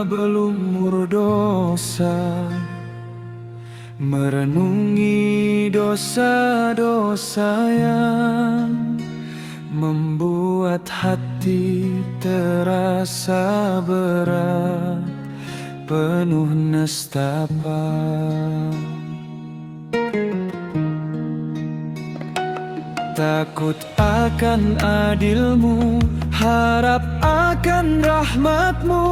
belum berdosa, merenungi dosa-dosa yang membuat hati terasa berat, penuh nestapa. Takut akan adilmu, harap akan rahmatmu.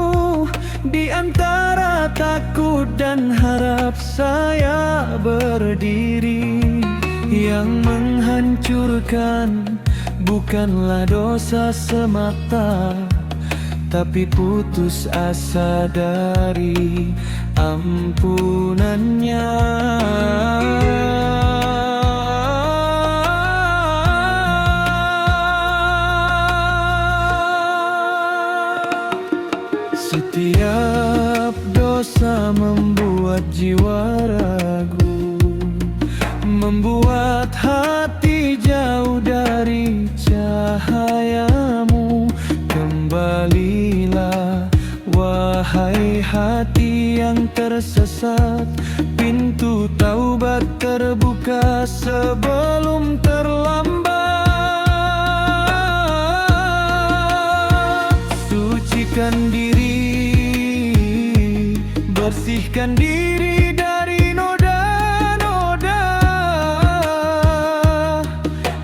Di antara takut dan harap saya berdiri. Yang menghancurkan bukanlah dosa semata, tapi putus asa dari ampunannya. Setiap dosa membuat jiwa ragu, membuat hati jauh dari cahayamu. Kembalilah wahai hati yang tersesat, pintu taubat terbuka sebelum terlambat. Sucikan diri, bersihkan diri dari noda-noda.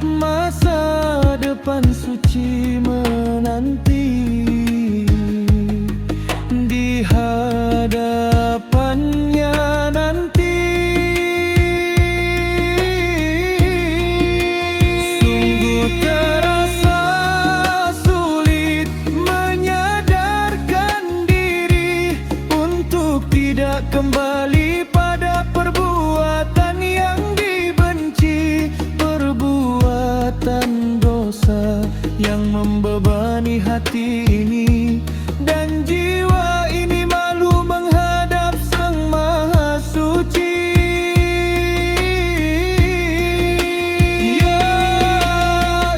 Masa depan suci menanti di hadapannya nanti. Sungguh terasa sulit menyadarkan diri untuk tidak kembali pada perbuatan yang dibenci, perbuatan dosa yang membebani hati ini dan jiwa ini malu menghadap Sang Maha Suci. Ya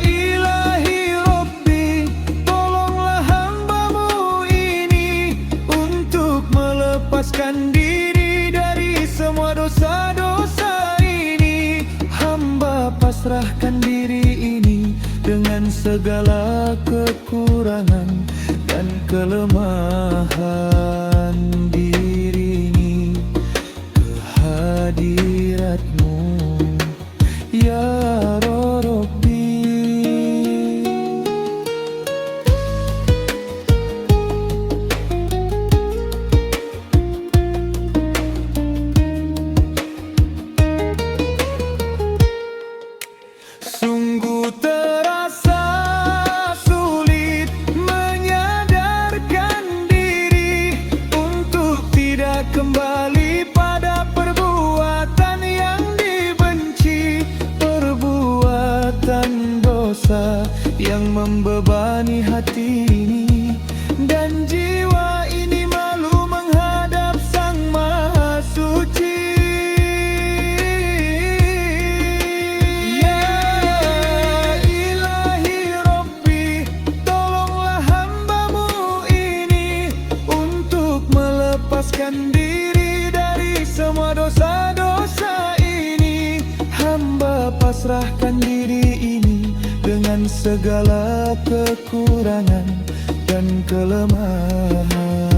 Ilahi Rabbi, tolonglah hamba-Mu ini untuk melepaskan diri dari semua dosa-dosa ini. Hamba pasrahkan diri ini dengan segala kekurangan dan kelemahan diri ini ke hadirat-Mu, ya Rabbi. Sungguh terasa sulit menyadarkan diri untuk tidak kembali pada perbuatan yang dibenci, perbuatan dosa yang membebani hati ini dan jiwa ini malu menghadap Sang Maha Suci. Lepaskan diri dari semua dosa-dosa ini. Hamba pasrahkan diri ini dengan segala kekurangan dan kelemahan.